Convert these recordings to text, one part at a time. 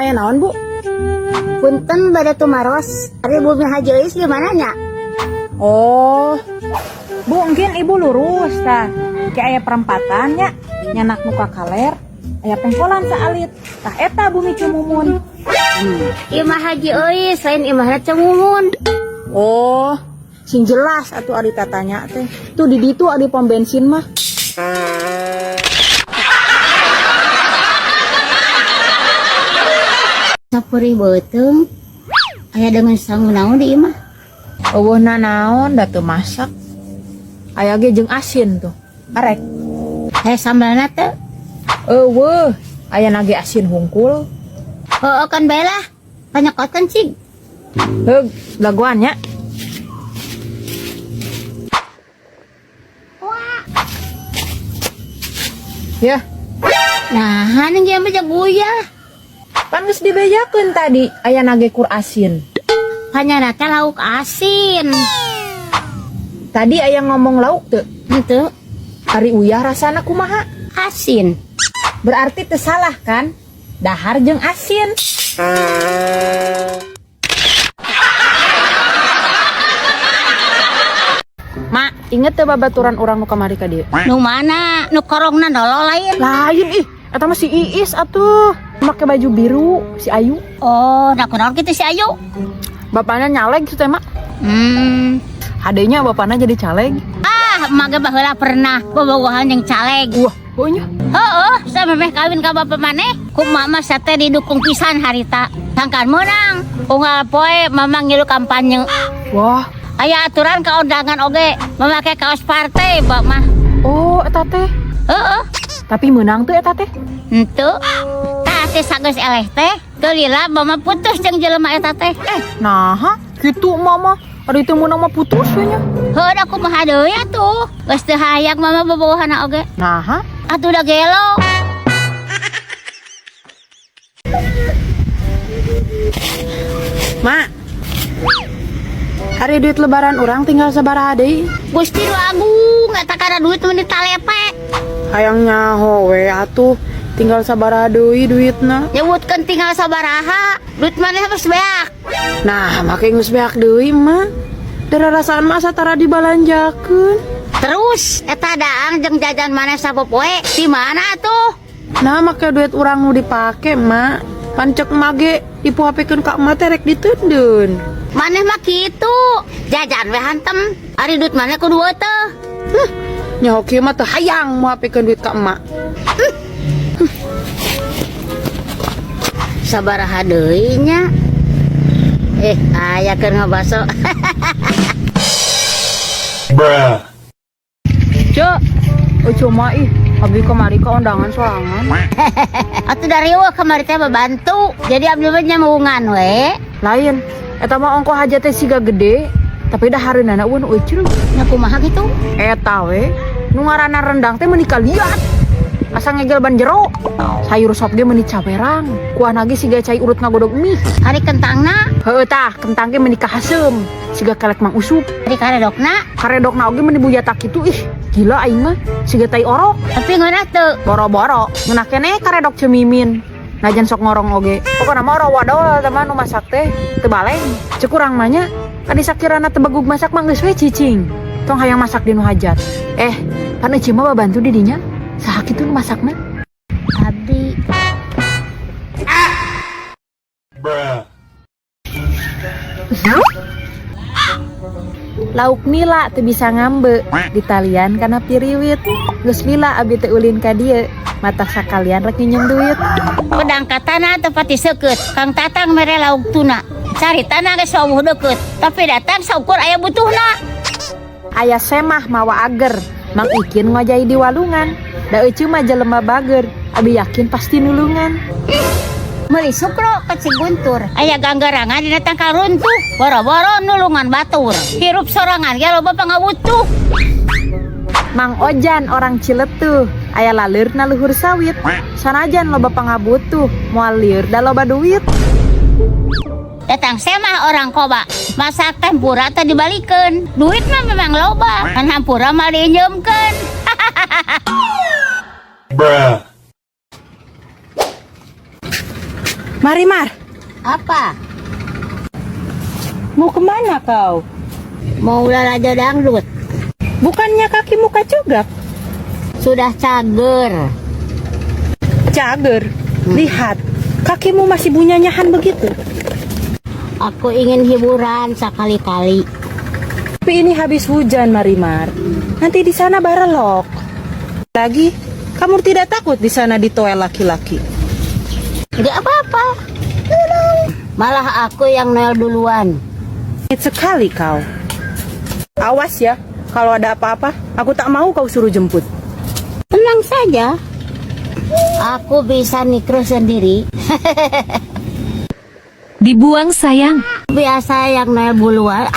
aya naon, Bu? Punten bade tumaros. Ari Bumi Haji Ois gimana nya? Oh. Bu, mungkin Ibu lurus tah. Kayak aya perempatan nya, nyanak muka kaler, aya pengkolan saalit. Tah eta Bumi Cumumun. Imah Haji Ois lain imahna Cemumun. Oh, sing jelas atuh ari tatanya teh. Tuh di ditu ada pom bensin mah. Sapuri beuteung. Aya dengan sangu naon di imah? Eueuhna naon da teu masak. Aya ge jeung asin tuh. Arek. Aya sambalna teu? Eueuh, aya nage asin hungkul. Heueuh kan bae lah. Panyakotan cing. Heug, dagoan nya. Ya, Nah, haning ge mah jaguya. pan geus dibejakeun tadi aya nage kur asin. Panyana teh lauk asin. Tadi aya ngomong lauk teu? Henteu Ari uyah rasana kumaha? asin. Berarti teu salah kan? Dahar jeung asin. Mak, inget teu babaturan urang nu kamari ka dieu? Nu mana? Nu korongna nolol lain. Lain ih, eta mah si Iis atuh. Make baju biru, si Ayu. Oh, nah kunaon kitu si Ayu? Bapaknya nyaleg teh, Mak. Hadenya bapaknya jadi caleg. Mage baheula pernah bobogohan jeung caleg. Wah, pokoknya. Heueuh, samemeh kawin ka bapa maneh. Ku mama sate didukung pisan harita. Sangkan meunang. Unggal poe mama ngilu kampanye. Wah, Aya aturan ka undangan oge mamake kaos partai bak mah. oh eta teh. Heueuh, Tapi menang tuh eta teh. henteu. Tah teh sageus eleh teh, teu lila mama putus jeung jelema eta teh. Nah, gitu mama. Ada itu menang mah putus we nya. Heueuh da kumaha deui atuh. Geus teu hayang mama bobogohana oge. Nah, Atuh da gelo. Mak. Hari duit lebaran orang tinggal sabaraha deui? Gusti nu agung, eta kana duit mun ditalepe. Hayang nyaho we atuh. Tinggal sabaraha deui duitna. Nyebutkeun tinggal sabaraha, duit maneh geus beak. Nah, make geus beak deui mah. Dararasaan mah satara dibalanjakeun. Terus eta daang jeung jajan maneh sapopoe di mana atuh? Nah, make duit urang nu dipake, Mak. Pancek mage dipuapikeun ka emak teh rek diteundeun. Maneh mah kitu, jajan we hantem, ari duit maneh kudu teu. Nyaho kieu mah teu hayang muapikeun duit ka emak. Sabaraha deui nya? Aya keur ngabaso. Bruh. Cuk, cuma ih, abdi kemari ke undangan sorangan. Atuh dari eueuh kamari teh babantu, jadi abdi mah nyamuungan we. Lain, eta mah ongko hajat teh siga gede, tapi dah hareunana eueun euceuk. Nya kumaha kitu? Eta we, nu ngaranna rendang teh meuni kaliat. Asa ngegel ban jero. Sayur sop ge meuni caberang. Kuahna ge siga cai urut ngagodog mie. Ari kentangna, Heueuh tah, kentang ge meuni kahaseum. Siga kelek Mang Usup. ari karedokna, Karedokna oge meuni buyata kitu ih. Gila aing mah, siga tai orok. tapi ngeunah teu. Boro-boro, ngeunah keneh karedok cemimin. Najan sok ngorong oge. Pokona mah ora wadol teman nu masak teh teu baleng. Ceuk urang mah nya kadi sakirana teu bagug masak mah geus we cicing. Tong hayang masak di nu hajat. Pan euci mah babantu di dinya. Saha kitu nu masakna? Abdi Bruh. Lauk nila teu bisa ngambe ditalian kana piriwit. Geus lila abdi teu ulin ka dieu. Mata sakalian rek nyinjem duit. pedang katana teu pati seukeut. Kang Tatang mere lauk tuna. Caritana geus sawuh deukeut, tapi datang saukur aya butuhna. Aya semah mawa ager. Mang Ikin ngojai di walungan. Da euceum mah jelema bager. Abi yakin pasti nulungan. Meuli sukro ke Ciguntur. Aya ganggarangan dina tangkal runtuh. Boro-boro nulungan batur. Hirup sorangan ge loba pangabutuh. Mang Ojan orang Ciletuh. Aya laleurna luhur sawit. Sanajan loba pangabutuh. Moal lieur da loba duit. Datang semah orang koba. Masak tempura teh dibalikeun. Duit mah memang loba. Kan hampura mah diinjemkeun. Bruh. Marimar, Apa? mau kemana kau? Mau olahraga dangdut? Bukannya kaki muka cugak? Sudah cager. Cager, lihat, kakimu masih bunyanyahan begitu. Aku ingin hiburan sekali-kali. Tapi ini habis hujan, Marimar. Nanti di sana barelok. Lagi, kamu tidak takut di sana ditoel laki-laki? Gak apa-apa. Malah aku yang noel duluan. Sekali kau. Awas ya, kalau ada apa-apa, aku tak mau kau suruh jemput. Tenang saja. Aku bisa mikro sendiri. Dibuang sayang. Biasa yang noel duluan.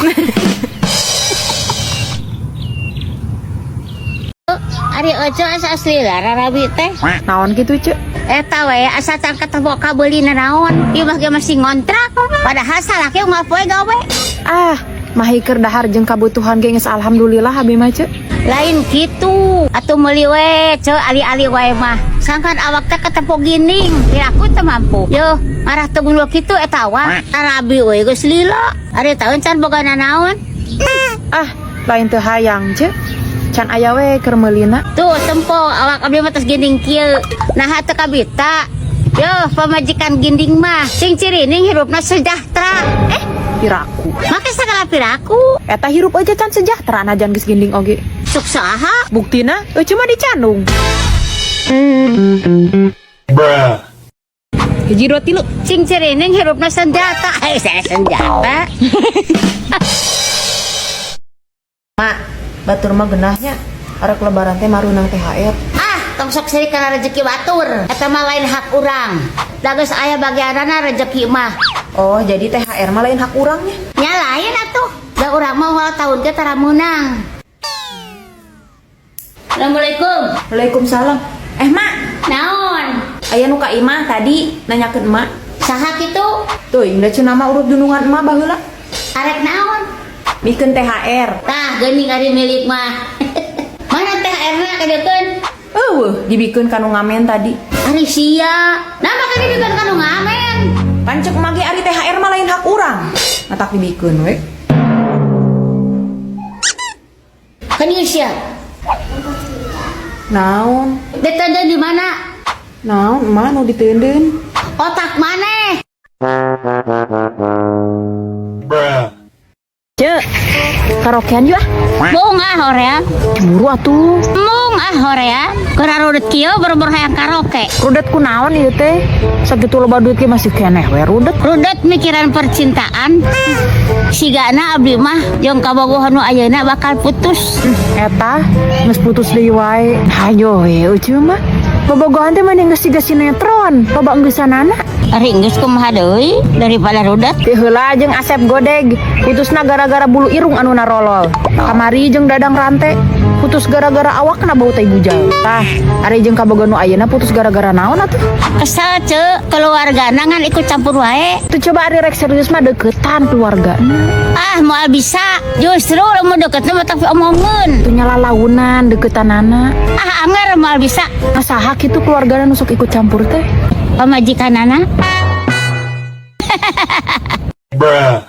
Ari ojo asa asli lara rabi teh. Naon gitu, Cek? Eta we asa can ketemu kabelina naon. Ieu mah ge masih ngontrak. Padahal salaki ngapoe gawe. Ah, mahikir dahar jeung kabutuhan ge geus alhamdulillah abi mah, Cek. Lain gitu. Atuh meuli we, ce ali-ali wae mah. Sangkan awak teh ketemu gining. Aku teu mampu. Yo, marah teu gulu kitu eta wah. Arabi we geus lila. Ari taun can boga naon. Ah, lain teu hayang, Cek. Can aya we keur meulina. Tuh tempo awak abdi mah tos ginding kieu. Nah teu kabita. Yo, pamajikan ginding mah sing cirining hirupna sejahtera. Piraku. Make sagala piraku. Eta hirup aja can sejahtera najan geus ginding oge. Sok saha? Buktina, cuma dicanung. Bruh. Hiji dua tilu. Sing cirining hirupna senjata. Saya senjata. Mak, batur mah genahnya. Arek lebaran teh marunang THR. Tong sok seri kana rezeki batur. Eta mah lain hak urang. Da geus aya bagianana rezeki mah. Oh, jadi THR mah lain hak urangnya. Nya lain atuh. Da urang mah ulah taun ge tara meunang. Assalamualaikum. Waalaikumsalam. Mak, Naon? aya nu ka imah tadi nanyakeun emak. Saha kitu? Tuh, indah cenah mah urut dunungan emak baheula. Arek naon? Bikeun THR. Tah geuning ari milik mah. Mana THR-na kadekeun? Dibikeun kanu ngamen tadi. Ari sia. Nama kan dibikeun kanu ngamen. Pancek mage ari THR mah lain hak urang. Matak dibikeun we. Kan ieu sia. Naon? Ditanda di mana? Naon emak nu diteudeun? Otak maneh. Bruh. Cek, karaokean yuk ah. Mung hoream. Cemburu atuh. Mung hoream. Keur rudet kieu berbeur hayang karaoke. Rudet ku naon ieu teh? Sakitu loba duit ge masih keneh we rudet. Rudet mikiran percintaan. Sigana abdi mah jeung kabogohan nu ayeuna bakal putus. Eta geus putus deui wae. Hayo we euceum mah. Bobogohan teh mending geus siga sinetron, loba enggeussanana. Ari geus kumaha deui daripada rudet. Teu heula jeung Asep Godeg, putusna gara-gara bulu irung anu narolol. Kamari jeung Dadang Rante, putus gara-gara awakna bau tai bujal. Tah, ari jeung kaboga nu ayeuna putus gara-gara naon atuh? Kesal ceu keluargana ngan ikut campur wae. Tuh coba ari rek serius mah deketan keluargana. Moal bisa. Justru lamun deketna mah tapi omongeun. Tuh nyalalaunan deketanana. Anger moal bisa. Saha kitu keluargana nu sok ikut campur teh? Pamajikanana. Bruh.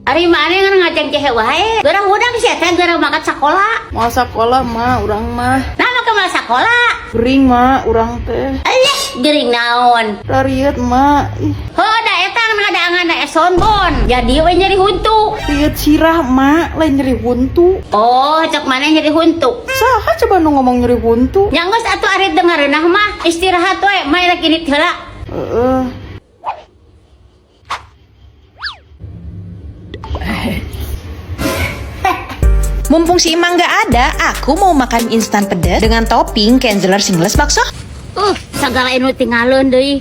Ari mana ngan ngajak jahe wae. Geurang udang sia teh geurang makat sakola. Mau sakola mah urang mah. Nama ke mal sakola. Gering mah urang teh. Aleh, gering naon. Lariet mah. Da eta ngadaangan esonbon. Jadi we nyeri huntu. Lihat sirah mah lain nyeri huntu. Oh, cek mana nyeri huntu. Saha coba nu ngomong nyeri huntu? Nyanggeus atuh ari dengereunah mah istirahat we, main rek ini heula. Mumpung si Imang gak ada, aku mau makan instan pedas dengan topping Kenzeler Singles bakso. Sagala anu tinggalin deui.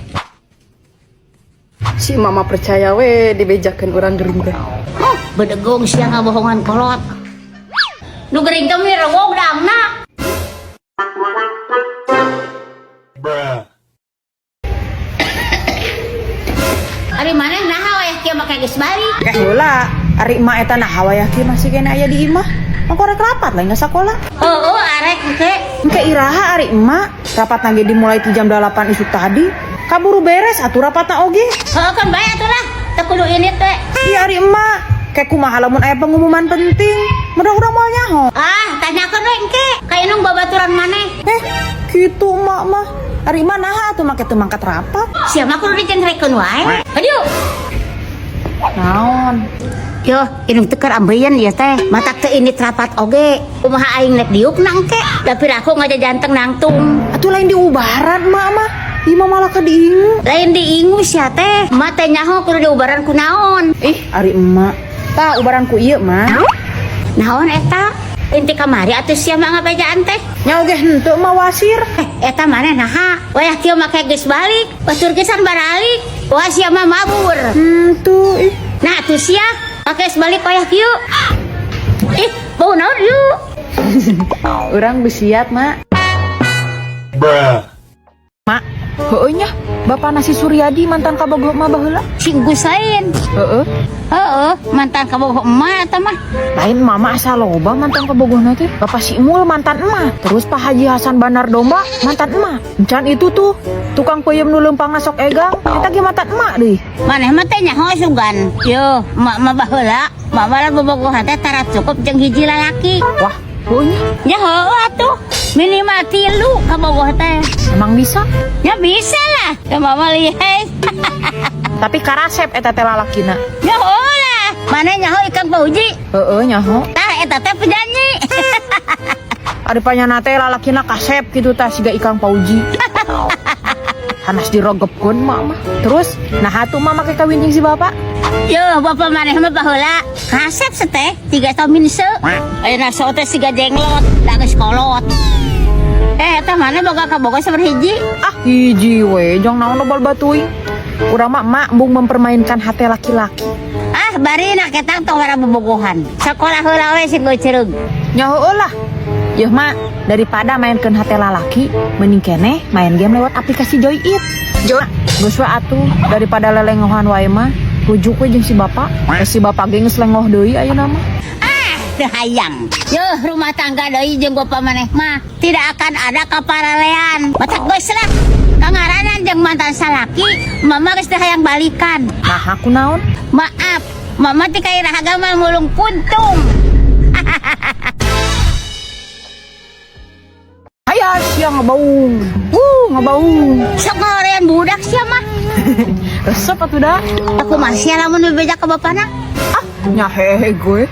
Si mama percaya we dibejakeun urang gering teh. Bedegong sia ngabohongan kolot. Nu gering teh mi rewog dangna. Bruh. Ari maneh naha we kieu make geus bari. Heula, ari emak eta nah hawayaki masih kena aya di imah. Mah korek rapat lain nggak sekolah. Arek engke. Engke iraha ari emak rapat lagi dimulai ti jam 8 isuk tadi. kaburu beres atuh rapatna oge. Oh kan bae atuh lah. Teu kudu ini teh. Iya ari emak, kayak kumaha lamun aya pengumuman penting. Mudah-mudahan moal nyaho. Ah, tanyakeun we engke. Kainung babaturan maneh. Gitu emak mah. Ari emak naha atuh make teu mangkat rapat. Sia mah kudu dicenrekeun wae. Aduh. Naon? Yo, inung teker ambeien ieu teh. Matak teu ini rapat oge. Kumaha aing nek diukna engke. Dapir aku ngajajanteng nangtung. Atuh lain diubaran emak mah. Ima malah ke diingu. Lain diingu sia teh. Emak teh nyaho kudu diubaran ku naon? Ari emak. Tah ubaran ku ieu mah. Naon eta? Inti kamari atuh sia mah ngabejaan teh. Nya oge henteu mah wasir. Eta maneh naha? Wayah kieu make geus balik. Batur gesan baralik. Wah sia mah mabur. Tuh ih. Nah atuh sia make geus balik wayah kieu. Ih, bau naon yuk? Urang besiat mak. Bruh. Mak, heueuh nya. Bapak nasi Suryadi mantan kabogoh mah baheula. Sing gusain. Heeh. Heeh, mantan kabogoh emak eta mah. Lain mama asal loba mantan kabogohna teh. Bapak si Mul mantan emak. Terus Pak Haji Hasan Bandar Domba mantan emak. Encan itu tuh tukang peuyeum nu leumpang sok egang. Eta ge mantan emak deui. Maneh mah teh nyaho sugan. Yo, emak mah baheula. Emak mah bobogohan teh tara cukup jeung hiji lalaki. Wah, heueuh nya. Nyaho atuh. Minimal 3 kabogoh teh. Emang bisa? Ya bisa lah. Ya mama lihai. Tapi karasep eta teh lalakina. Nyaho lah. Mana nyaho ikan pauji. Heueuh nyaho. Tah eta teh penyanyi. Ari panyana teh lalakina kasep kitu tah siga Ikang Pauji. Hanas dirogepkeun mak mah. Terus nah atuh mah make kawin jeung si bapak. Yo, bapak maneh mah baheula. Kasep seteh 3 tahun minse. Ayeuna so teh siga jenglot, da geus kolot. Eta maneh boga kabogoh saberhiji. Ah, hiji we, jang naon bal batuy. Urang mah emak embung mempermainkan hati laki-laki. Ah, bari nak ketang tong wara bobogohan. Sakola heula we sing geucereug. Nya heueuh lah. Yeuh mak, daripada mainkeun hati lalaki, mending keneh main game lewat aplikasi Joy It. Joy, geus we atuh daripada lelengohan wae mah. Rujuk we jeung si bapak. Si bapak ge geus lengoh deui ayeuna mah. Hayang. Yo, rumah tangga deui jeung bapak maneh mah tidak akan ada kaparalean. Matak geus lah. Kangaranan jeung mantan salaki, mama geus teh hayang balikan. Nah, aku naon? Maaf, mama teh kairahaga mah mulung puntung. Aya sia ngabaung. Ngabaung. Sok ngarean budak sia mah. Resep atuh dah. Aku masih lamun bebeja ka bapana. Ah, nya hehe gue.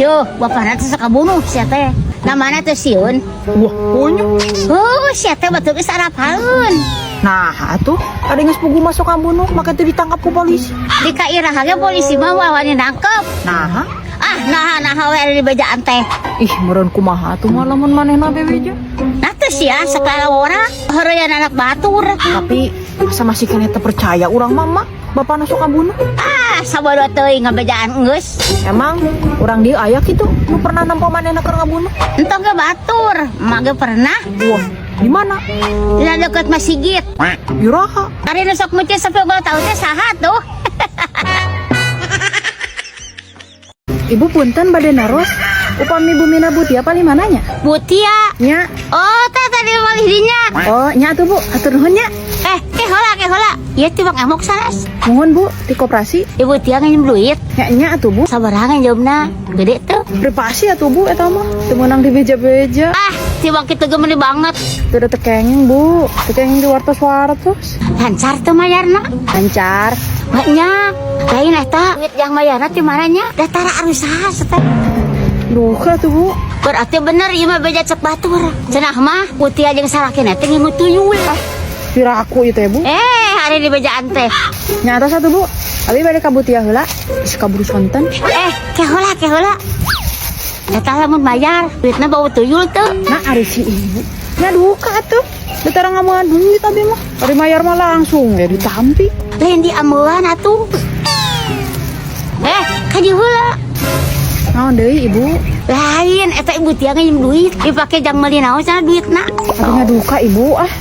Yo, bapana teh sok kabunuh sia teh. Namana teh Siun. Wah, punya. Oh, sia teh betul geus araphaeun. Nah, atuh ada geus pugu masuk kambunuh, maka teu ditangkap ku polisi. Di kairahaga polisi mah wani nangkep. Nah, Nah we di bejaan teh. ih meureun kumaha atuh mah lamun manehna bebeja. Nah tuh sia sakala ora heureun anak batur. Tapi masa masih kena terpercaya urang mama bapak sok kabunuh. Ah, sabodo teuing ngabejaan geus. Emang urang dieu aya kitu nu pernah nampo manehna keur ngabunuh? Entong ge batur, mage pernah. Wah, di mana? Dina deket Masigit. Iraha. Ari nu sok meucih sampe 2 tahun teh saha tuh. Ibu punten bade naros. Upami Bumina Butia paling mananya? Butia. Nya. Oh, teh tadi malih dinya. Oh, nya atuh Bu, atur nuhun nya. Kehola. Ieu teh bang emok sanes. Mohon Bu, di koperasi. Ibu Tia nginjem duit. Nya atuh Bu. Sabaraha nginjemna? Gede tuh. Privasi atuh Bu eta mah. Teu meunang di beja-beja. Ah, tibang kitu ge meuli banget. Teu ada tekenging Bu. Tekenging di wartos-wartos. Lancar tuh mayarna. Lancar. Maknya, lain eta duit yang mayarna ti mananya? Datara anu saha seteh. Duka tuh Bu. Berarti bener ieu mah beja cek batur. Cenah mah Butia jeung salakina teh ngimu tuyul. Kira aku itu ya Bu. Hari di bejaan teh. Nyata satu Bu. Abi balik kabut ya heula. Geus kaburu sonten. Kehola. Eta lamun bayar, duitna bau tuyul tuh. Nah, ari si Ibu. Nya duka atuh. Betara ngamuan duit abi mah. Ari mayar mah langsung ya ditampi. Lain di amuan atuh. Kaji heula. Naon deui Ibu? Lain eta Ibu Tia nginjem duit, dipake jang meuli naon cenah duitna. Aduh duka Ibu ah.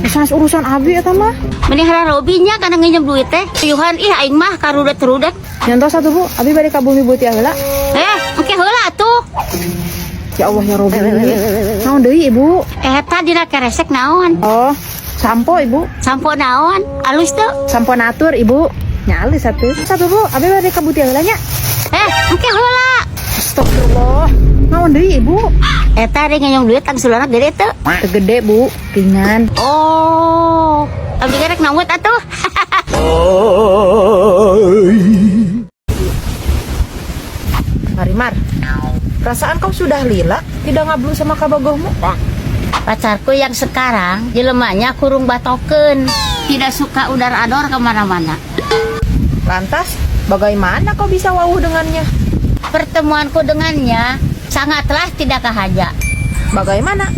Sanes urusan abi eta mah. Mending hara Robinya kana nginjem duit teh. Tuyuhan ih aing mah karudet-rudet. Nyantos satu Bu. Abi balik ka bumi Butia heula. Engke heula atuh. Ya Allah ya Robi. Naon deui Ibu? Eta dina keresek naon? Oh, Sampo ibu. Sampo naon? Alus tuh. Sampo natur ibu. Nyali satu. Satu bu. Abi bade kabutian nya. Engke heula. Astagfirullah. Naon deui ibu? Eta ada nganyong duit tang sulana gede tuh. Tegede bu. Ringan. Oh, abdi gerek namut atuh. Marimar. Perasaan kau sudah lila tidak ngablu sama kabogohmu? Pacarku yang sekarang jelemanya kurung batoken, tidak suka udar-ador kemana-mana. Lantas, bagaimana kau bisa wawuh dengannya? Pertemuanku dengannya sangatlah tidak kahaja. Bagaimana?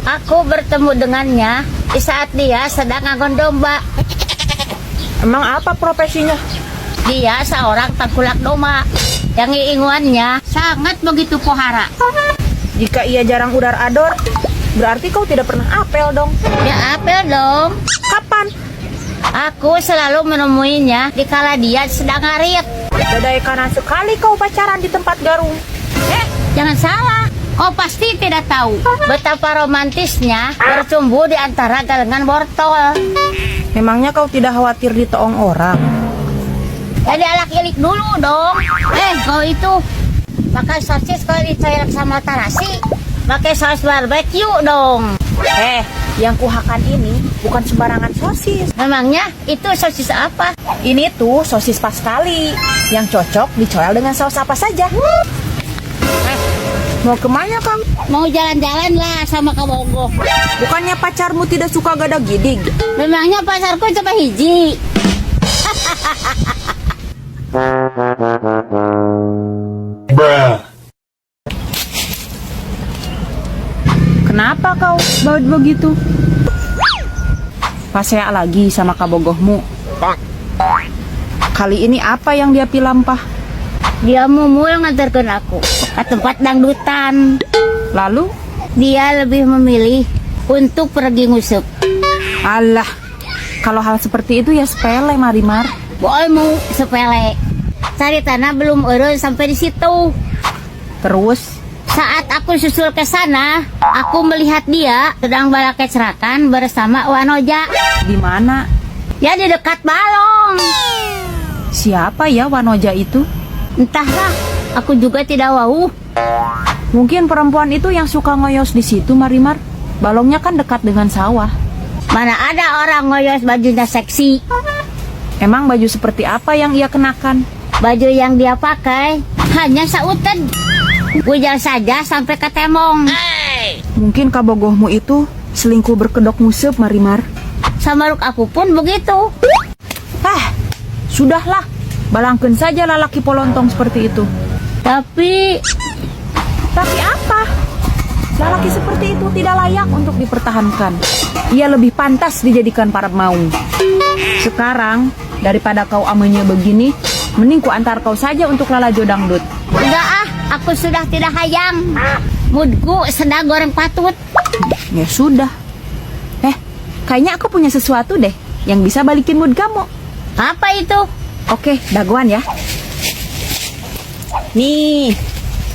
Aku bertemu dengannya di saat dia sedang ngagon domba. Emang apa profesinya? Dia seorang tengkulak domba yang iinguannya sangat begitu pohara. Jika ia jarang udar-ador, berarti kau tidak pernah apel dong. Ya apel dong. Kapan? Aku selalu menemuinya di kala dia sedang ngarit. Dadai kanan sekali kau pacaran di tempat garung. Jangan salah, kau pasti tidak tahu betapa romantisnya bercumbu di antara galengan wortel. Memangnya kau tidak khawatir ditoong orang? Jadi alak ilik dulu dong. Kau itu makan sosis kalau dicoyok sama tarasi, pakai saus barbecue dong. Yang kuhakan ini bukan sembarangan sosis. Memangnya itu sosis apa? Ini tuh sosis paskali yang cocok dicoel dengan saus apa saja. Mau kemana kau? Mau jalan-jalan lah sama kabogoh. Bukannya pacarmu tidak suka gada gidig? Memangnya pasarku coba hiji. Bruh. Kenapa kau baut begitu? Pasea lagi sama kabogohmu. Kali ini apa yang dia pilampah? Dia mumul ngantarkan aku ke tempat dangdutan. Lalu? Dia lebih memilih untuk pergi ngusup. Alah, kalau hal seperti itu ya sepele, Marimar. Boymu sepele. Cari tanah belum urun sampai di situ. Terus? Saat aku susul ke sana, aku melihat dia sedang balakecerakan bersama Wanoja. Di mana? Ya di dekat balong. Siapa ya Wanoja itu? Entahlah, aku juga tidak tahu. Mungkin perempuan itu yang suka ngoyos di situ, Marimar. Balongnya kan dekat dengan sawah. Mana ada orang ngoyos bajunya seksi. Emang baju seperti apa yang ia kenakan? Baju yang dia pakai hanya sauted. Bujal saja sampai ke temong. Mungkin kabogohmu itu selingkuh berkedok musep, Marimar. Samaruk aku pun begitu. Sudahlah. Balangkeun saja lalaki polontong seperti itu. Tapi apa? Lalaki seperti itu tidak layak untuk dipertahankan. Ia lebih pantas dijadikan para maung. Sekarang, daripada kau amenya begini, mending ku antar kau saja untuk lalajo dangdut. enggak aku sudah tidak hayang. Moodku sedang goreng patut. Ya sudah. Kayaknya aku punya sesuatu deh yang bisa balikin mood kamu. Apa itu? Oke, dagoan ya. Nih,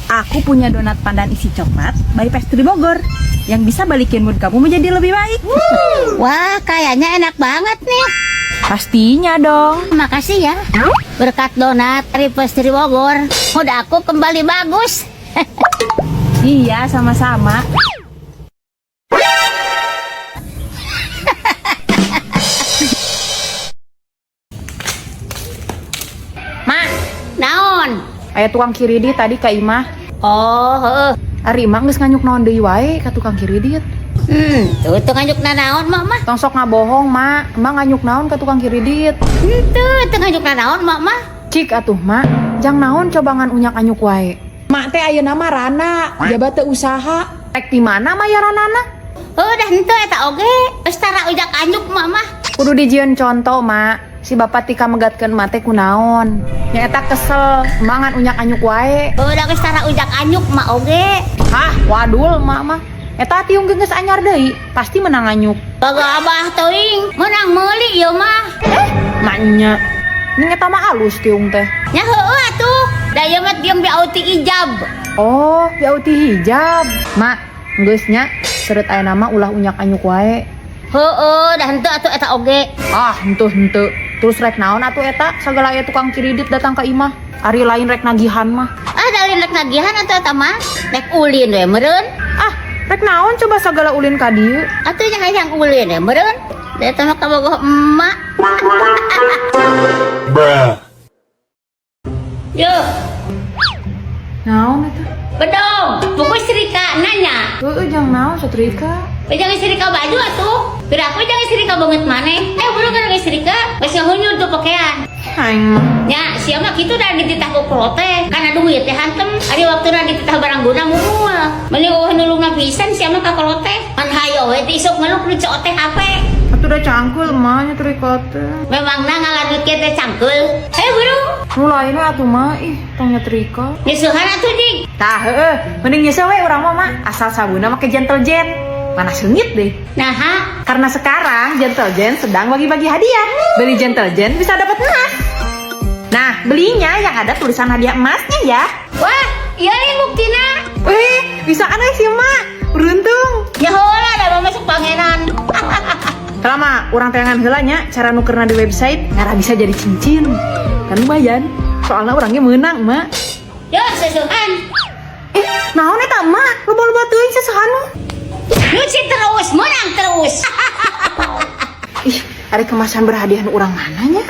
aku punya donat pandan isi coklat by Pastry Bogor yang bisa balikin mood kamu menjadi lebih baik. Wah, kayaknya enak banget nih. Pastinya dong. Makasih ya. Berkat donat dari Pastry Bogor, mood aku kembali bagus. Iya, sama-sama. Naon? Aya tukang kiridi tadi ka Imah. Oh, heeh. Ari Imah geus nganyuk naon deui wae ka tukang kiridi. Tuh nganyuk naon mah. Tong sok ngabohong, Mak. Emang nganyuk naon ka tukang kiridi. Tuh nganyuk naon mah. Cik atuh, Mak. Jang naon coba ngan unyak anyuk wae. Mak teh ayeuna mah rana, jabat teu usaha. Rek di mana mah ya ranana? Udah henteu eta oge. Geus tara ujak anyuk mah. Kudu dijieun contoh, Mak. Si bapak tika megatkeun mate kunaon. Nya eta kesel, mangan unyak anyuk wae. Udah geus tara ujak anyuk mah oge. Wadul, Mak mah. Eta tiung geus anyar deui, pasti menang anyuk. Baga abah teuing, menang meuli ieu mah. Maknya. Ning eta mah alus tiung teh. Nya heueuh atuh. Da ieu mah diam biauti ijab. Oh, biauti hijab. Mak, geus nya seureut aya nama ulah unyak anyuk wae. Heueuh, dah henteu atuh eta oge. Ah, henteu. Terus rek naon atuh eta sagala aya tukang kiridit datang ke imah. Ari lain rek nagihan mah. Ah, dalin rek nagihan atuh eta mah. Rek ulin we meureun. Ah, rek naon coba sagala ulin ka dieu? Atuh nya hayang ulin we meureun. Da eta mah kabogoh emak. Bruh. Yo, Naon eta? bedong. Pokok Srika nanya. Heueuh jang naon satrika? Jangan Srika baju atuh. Kira aku jangan Srika banget maneh. Belum kan Srika. Masih ngunyur tuh pakaian. Aing mah. Ya, siapa gitu dah dititah ku prote. Karena duit teh hantem. Ari waktu na dititah barang guna mual. Mending nulungna pisan siapa ka kolote. Man hayo we isuk ngeluk nu cok teh HP. Atuh udah cangkul mah nya trika teh. Memang na ngaladut teh cangkeul. Buru. Mulainya atuh mah ih tanya trika. Nyusuhan atuh dik. Tah heueuh, mending nyesel we urang mah asal sabuna make Gentle Gen. Mana sengit deh. Nah, ha? Karena sekarang Gentle Gen sedang bagi-bagi hadiah. Beli Gentle Gen bisa dapat emas. Nah, belinya yang ada tulisan hadiah emasnya ya. Wah, iya nih buktina. Wih, bisa kan sih mak? Beruntung. Ya heula da masuk pangenan. Selama orang tayangan heulanya cara nukerna di website ngarah bisa jadi cincin. Kan lumayan. Soalnya orangnya menang, Mak. Yo, sesuhan. Naon eta, Mak? Loba-loba teuing sesahan. Nyuci terus, menang terus. Ih, ada kemasan berhadiah orang mananya?